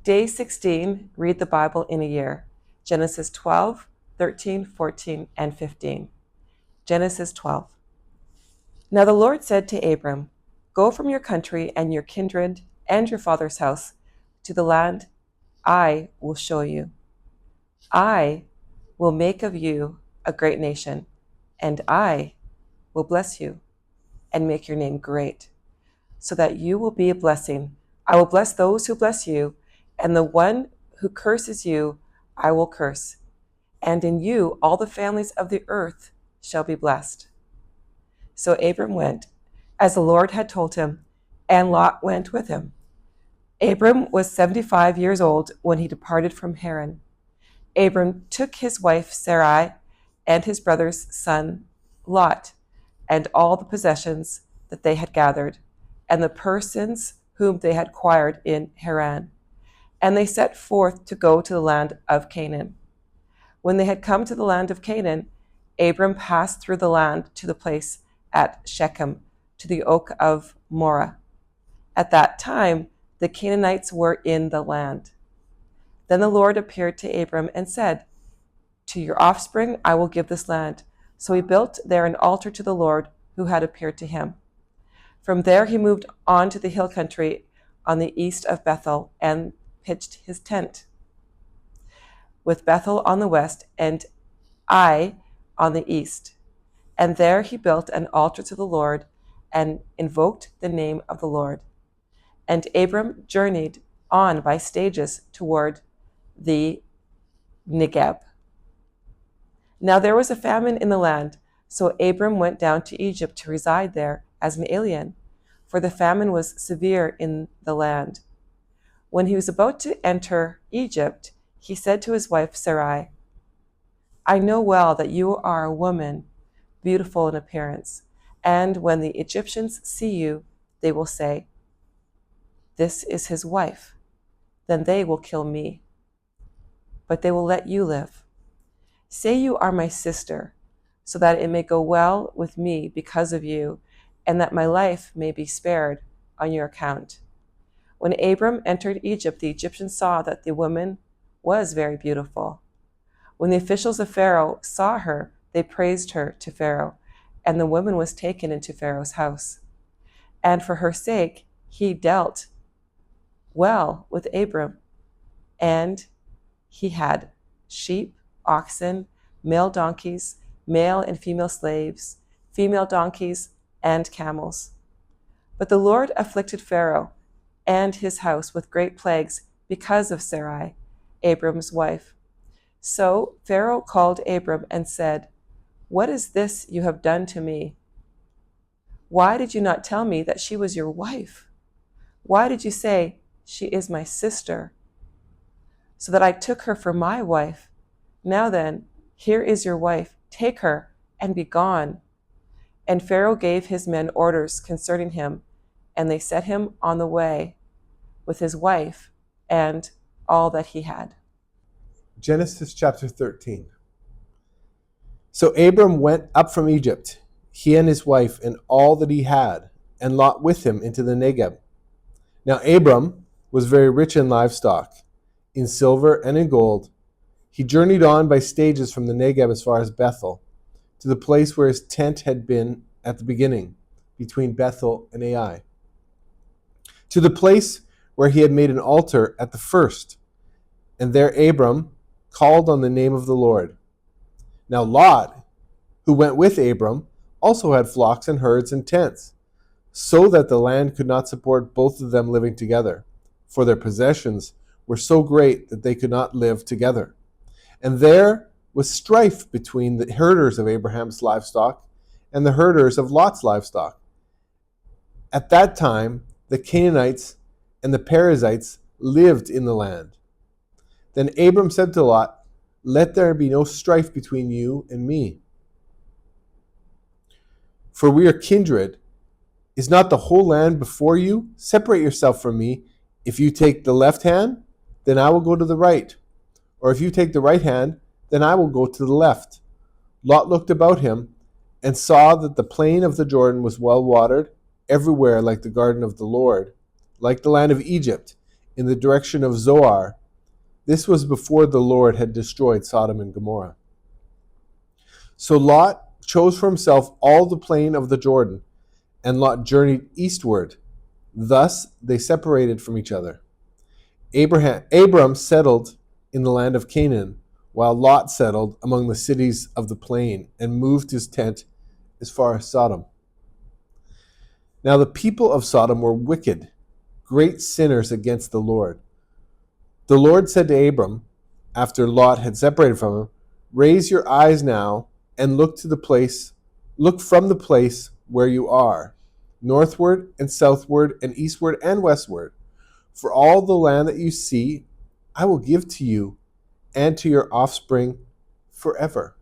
Day 16, read the Bible in a year. Genesis 12, 13, 14, and 15. Genesis 12. Now the Lord said to Abram, "Go from your country and your kindred and your father's house to the land I will show you. I will make of you a great nation, and I will bless you and make your name great, so that you will be a blessing. I will bless those who bless you, and the one who curses you I will curse. And in you all the families of the earth shall be blessed." So Abram went, as the Lord had told him, and Lot went with him. Abram was 75 years old when he departed from Haran. Abram took his wife Sarai and his brother's son Lot, and all the possessions that they had gathered, and the persons whom they had acquired in Haran. And they set forth to go to the land of Canaan. When they had come to the land of Canaan, Abram passed through the land to the place at Shechem, to the oak of Moreh. At that time, the Canaanites were in the land. Then the Lord appeared to Abram and said, "To your offspring I will give this land." So he built there an altar to the Lord who had appeared to him. From there he moved on to the hill country on the east of Bethel and pitched his tent, with Bethel on the west and Ai on the east. And there he built an altar to the Lord and invoked the name of the Lord. And Abram journeyed on by stages toward the Negeb. Now there was a famine in the land, so Abram went down to Egypt to reside there as an alien, for the famine was severe in the land. When he was about to enter Egypt, he said to his wife Sarai, "I know well that you are a woman, beautiful in appearance, and when the Egyptians see you, they will say, 'This is his wife.' Then they will kill me, but they will let you live. Say you are my sister, so that it may go well with me because of you, and that my life may be spared on your account." When Abram entered Egypt, the Egyptians saw that the woman was very beautiful. When the officials of Pharaoh saw her, they praised her to Pharaoh, and the woman was taken into Pharaoh's house. And for her sake, he dealt well with Abram, and he had sheep, oxen, male donkeys, male and female slaves, female donkeys, and camels. But the Lord afflicted Pharaoh and his house with great plagues because of Sarai, Abram's wife. So Pharaoh called Abram and said, "What is this you have done to me? Why did you not tell me that she was your wife? Why did you say, 'She is my sister,' so that I took her for my wife? Now then, here is your wife. Take her and be gone." And Pharaoh gave his men orders concerning him, and they set him on the way with his wife and all that he had. Genesis chapter 13. So Abram went up from Egypt, he and his wife and all that he had, and Lot with him into the Negeb. Now Abram was very rich in livestock, in silver and in gold. He journeyed on by stages from the Negeb as far as Bethel, to the place where his tent had been at the beginning, between Bethel and Ai, to the place where he had made an altar at the first. And there Abram called on the name of the Lord. Now Lot, who went with Abram, also had flocks and herds and tents, so that the land could not support both of them living together, for their possessions were so great that they could not live together. And there was strife between the herders of Abraham's livestock and the herders of Lot's livestock. At that time, the Canaanites and the Perizzites lived in the land. Then Abram said to Lot, "Let there be no strife between you and me, for we are kindred. Is not the whole land before you? Separate yourself from me. If you take the left hand, then I will go to the right. Or if you take the right hand, then I will go to the left." Lot looked about him and saw that the plain of the Jordan was well watered, everywhere like the garden of the Lord, like the land of Egypt, in the direction of Zoar. This was before the Lord had destroyed Sodom and Gomorrah. So Lot chose for himself all the plain of the Jordan, and Lot journeyed eastward. Thus they separated from each other. Abram settled in the land of Canaan, while Lot settled among the cities of the plain and moved his tent as far as Sodom. Now the people of Sodom were wicked, great sinners against the Lord. The Lord said to Abram, after Lot had separated from him, "Raise your eyes now and look from the place where you are, northward and southward and eastward and westward. For all the land that you see, I will give to you and to your offspring forever.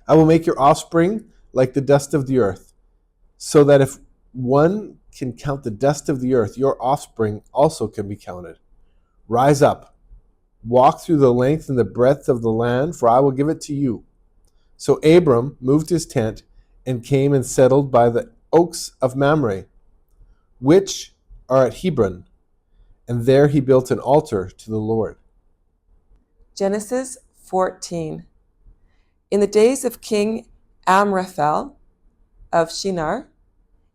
I will make your offspring like the dust of the earth, so that if one can count the dust of the earth, your offspring also can be counted. Rise up, walk through the length and the breadth of the land, for I will give it to you." So Abram moved his tent and came and settled by the oaks of Mamre, which are at Hebron, and there he built an altar to the Lord. Genesis 14. In the days of King Amraphel of Shinar,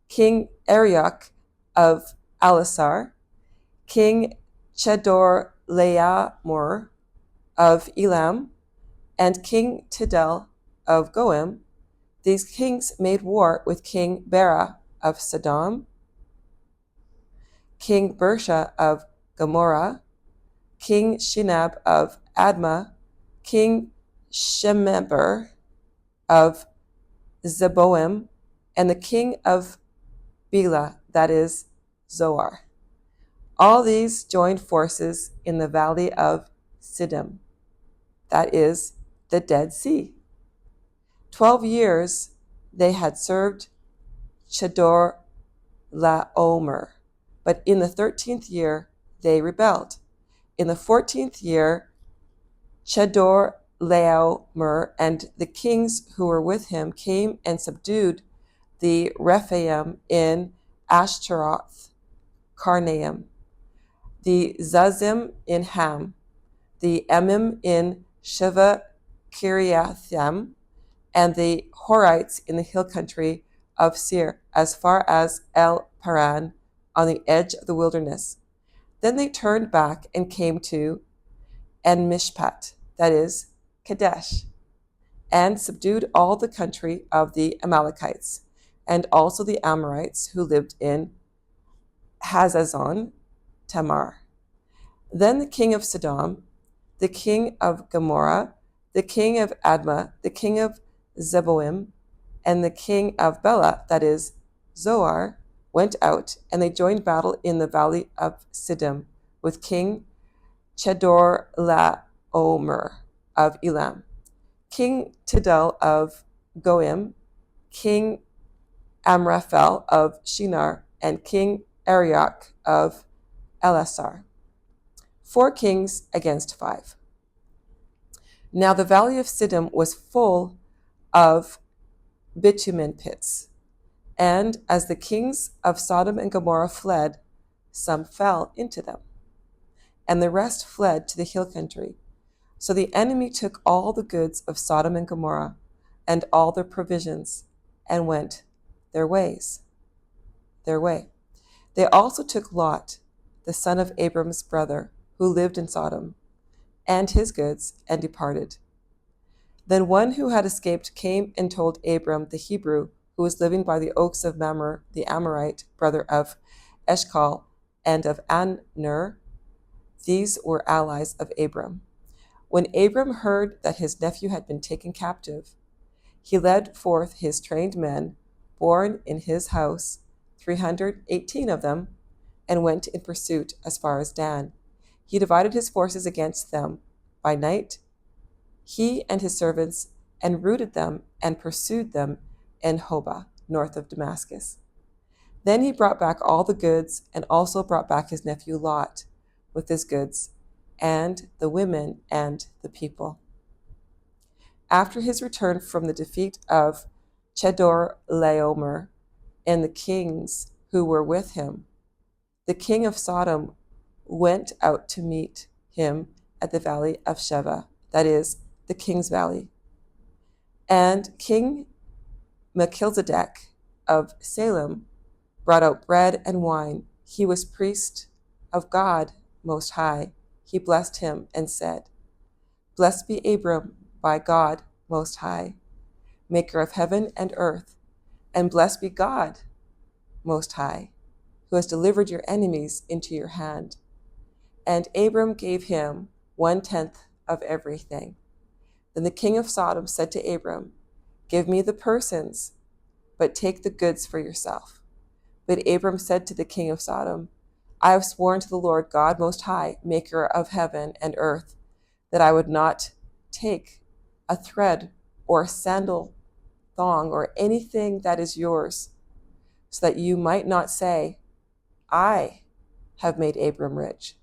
King Arioch of Elasar, King Chedorlaomer of Elam, and King Tidal of Goim, these kings made war with King Bera of Sodom, King Bersha of Gomorrah, King Shinab of Admah, King Shemeber of Zeboim, and the king of Bela, that is, Zoar. All these joined forces in the valley of Siddim, that is, the Dead Sea. 12 years they had served Chedorlaomer, but in the 13th year they rebelled. In the 14th year, Chedorlaomer and the kings who were with him came and subdued the Rephaim in Ashtaroth Karnaim, the Zazim in Ham, the Emim in Shiva Kiriathaim, and the Horites in the hill country of Seir, as far as El Paran, on the edge of the wilderness. Then they turned back and came to En-Mishpat, that is, Kadesh, and subdued all the country of the Amalekites, and also the Amorites who lived in Hazazon Tamar. Then the king of Sodom, the king of Gomorrah, the king of Admah, the king of Zeboim, and the king of Bela, that is, Zoar, went out, and they joined battle in the valley of Siddim with King Chedorlaomer of Elam, King Tidal of Goim, King Amraphel of Shinar, and King Arioch of Elasar. 4 kings against 5. Now the valley of Siddim was full of bitumen pits, and as the kings of Sodom and Gomorrah fled, some fell into them, and the rest fled to the hill country. So the enemy took all the goods of Sodom and Gomorrah and all their provisions and went their way. They also took Lot, the son of Abram's brother, who lived in Sodom, and his goods, and departed. Then one who had escaped came and told Abram the Hebrew, who was living by the oaks of Mamre, the Amorite, brother of Eshcol and of Aner. These were allies of Abram. When Abram heard that his nephew had been taken captive, he led forth his trained men, born in his house, 318 of them, and went in pursuit as far as Dan. He divided his forces against them by night, he and his servants, and routed them and pursued them in Hobah, north of Damascus. Then he brought back all the goods, and also brought back his nephew Lot with his goods, and the women and the people. After his return from the defeat of Chedorlaomer and the kings who were with him, The king of Sodom went out to meet him at the valley of Sheva, that is, the king's valley. And King Melchizedek of Salem brought out bread and wine. He was priest of God Most High. He blessed him and said, Blessed be Abram by God Most High, maker of heaven and earth, and blessed be God Most High, who has delivered your enemies into your hand. And Abram gave him 1/10 of everything. Then the king of Sodom said to Abram, Give me the persons, but take the goods for yourself. But Abram said to the king of Sodom, I have sworn to the Lord God Most High, maker of heaven and earth, that I would not take a thread or a sandal thong or anything that is yours, so that you might not say, I have made Abram rich.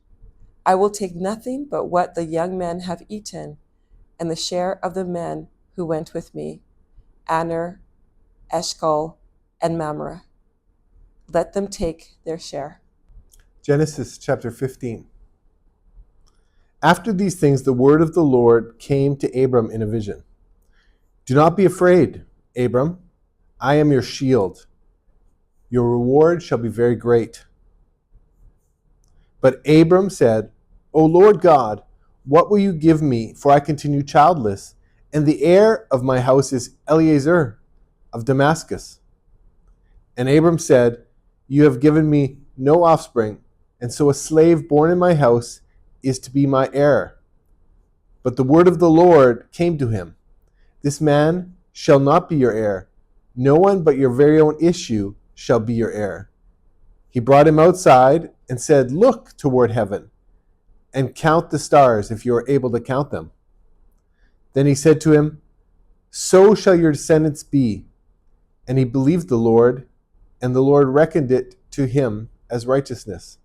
I will take nothing but what the young men have eaten, and the share of the men who went with me, Aner, Eshcol, and Mamre. Let them take their share. Genesis chapter 15. After these things, the word of the Lord came to Abram in a vision. Do not be afraid, Abram. I am your shield. Your reward shall be very great. But Abram said, O Lord God, what will you give me, for I continue childless, and the heir of my house is Eliezer of Damascus? And Abram said, You have given me no offspring, and so a slave born in my house is to be my heir. But the word of the Lord came to him, This man shall not be your heir. No one but your very own issue shall be your heir. He brought him outside and said, Look toward heaven and count the stars if you are able to count them. Then he said to him, So shall your descendants be. And he believed the Lord, and the Lord reckoned it to him as righteousness.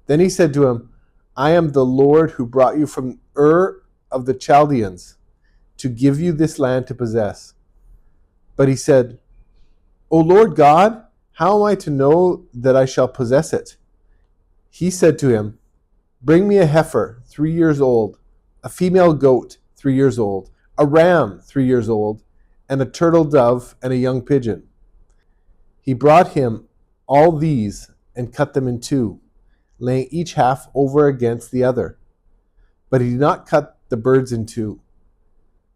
Then he said to him, I am the Lord who brought you from Ur of the Chaldeans to give you this land to possess. But he said, O Lord God, how am I to know that I shall possess it? He said to him, Bring me a heifer 3 years old, a female goat 3 years old, a ram 3 years old, and a turtle dove and a young pigeon. He brought him all these and cut them in two, laying each half over against the other. But he did not cut the birds in two.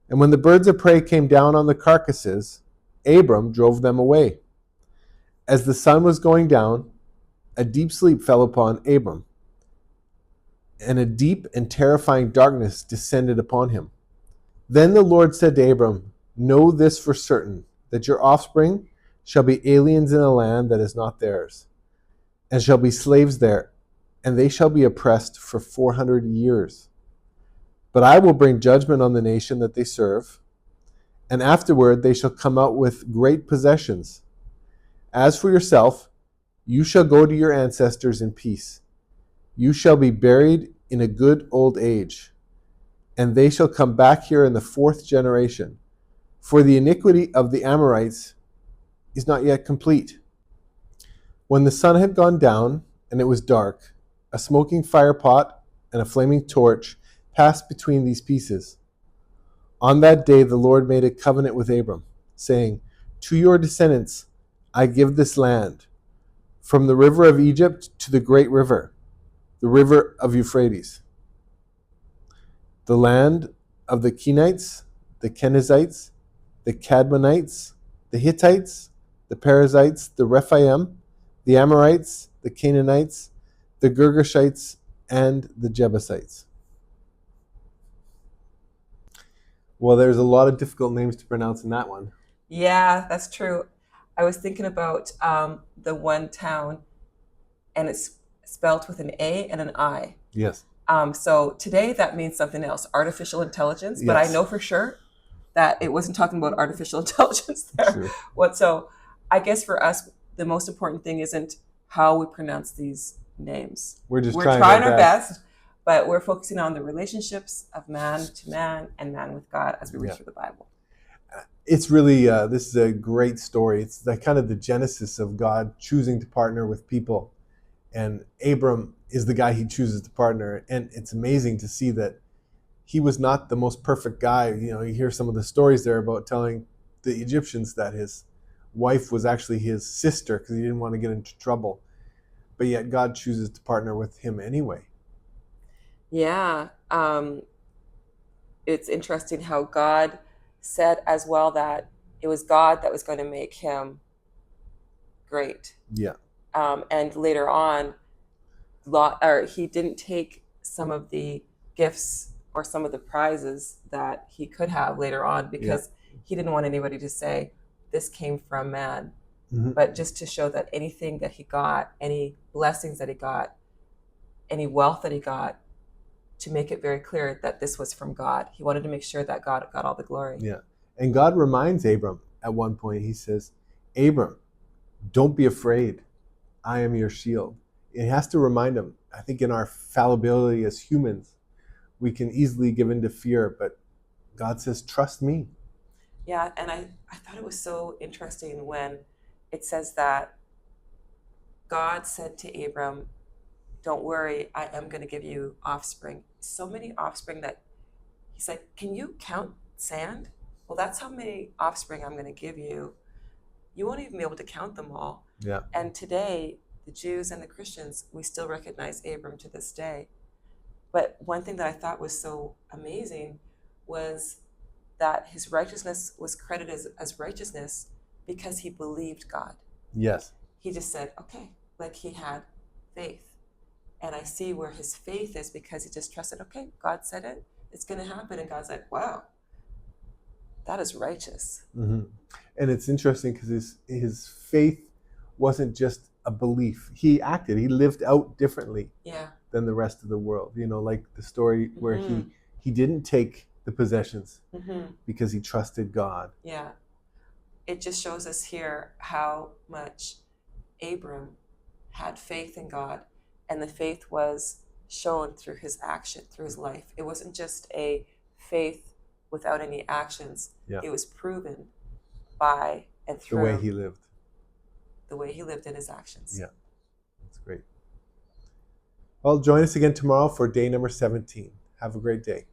And when the birds of prey came down on the carcasses, Abram drove them away. As the sun was going down, a deep sleep fell upon Abram, and a deep and terrifying darkness descended upon him. Then the Lord said to Abram, Know this for certain, that your offspring shall be aliens in a land that is not theirs, and shall be slaves there, and they shall be oppressed for 400 years. But I will bring judgment on the nation that they serve, and afterward they shall come out with great possessions. As for yourself, you shall go to your ancestors in peace. You shall be buried in a good old age, and they shall come back here in the 4th generation. For the iniquity of the Amorites is not yet complete. When the sun had gone down and it was dark, a smoking firepot and a flaming torch passed between these pieces. On that day the Lord made a covenant with Abram, saying, To your descendants I give this land, from the river of Egypt to the great river, the river of Euphrates, the land of the Kenites, the Kenizzites, the Cadmonites, the Hittites, the Perizzites, the Rephaim, the Amorites, the Canaanites, the Girgashites, and the Jebusites. Well, there's a lot of difficult names to pronounce in that one. Yeah, that's true. I was thinking about the one town, and it's spelled with an A and an I. Yes. So today that means something else, artificial intelligence. But Yes. I know for sure that it wasn't talking about artificial intelligence there. True. So I guess for us, the most important thing isn't how we pronounce these names. We're trying our best, but we're focusing on the relationships of man to man and man with God as we read through the Bible. It's really, this is a great story. It's the kind of the genesis of God choosing to partner with people And Abram is the guy he chooses to partner. And it's amazing to see that he was not the most perfect guy. You know, you hear some of the stories there about telling the Egyptians that his wife was actually his sister because he didn't want to get into trouble. But yet God chooses to partner with him anyway. Yeah. It's interesting how God said as well that it was God that was going to make him great. Yeah. And later on, he didn't take some of the gifts or some of the prizes that he could have later on because he didn't want anybody to say this came from man, but just to show that anything that he got, any blessings that he got, any wealth that he got, to make it very clear that this was from God. He wanted to make sure that God got all the glory. Yeah. And God reminds Abram at one point, he says, Abram, don't be afraid. I am your shield. It has to remind him. I think in our fallibility as humans, we can easily give in to fear, but God says, trust me. Yeah, and I thought it was so interesting when it says that God said to Abram, don't worry, I am going to give you offspring. So many offspring that he's like, can you count sand? Well, that's how many offspring I'm going to give you. You won't even be able to count them all. Yeah. And today, the Jews and the Christians, we still recognize Abram to this day. But one thing that I thought was so amazing was that his righteousness was credited as righteousness because he believed God. Yes. He just said, okay, like he had faith. And I see where his faith is because he just trusted, okay, God said it, it's going to happen. And God's like, wow, that is righteous. Mm-hmm. And it's interesting because his faith wasn't just a belief. He acted, he lived out differently than the rest of the world. You know, like the story where he didn't take the possessions because he trusted God. Yeah. It just shows us here how much Abram had faith in God, and the faith was shown through his action, through his life. It wasn't just a faith without any actions. Yeah. It was proven by and through the way he lived. The way he lived in his actions. Yeah, that's great. Well, join us again tomorrow for day number 17. Have a great day.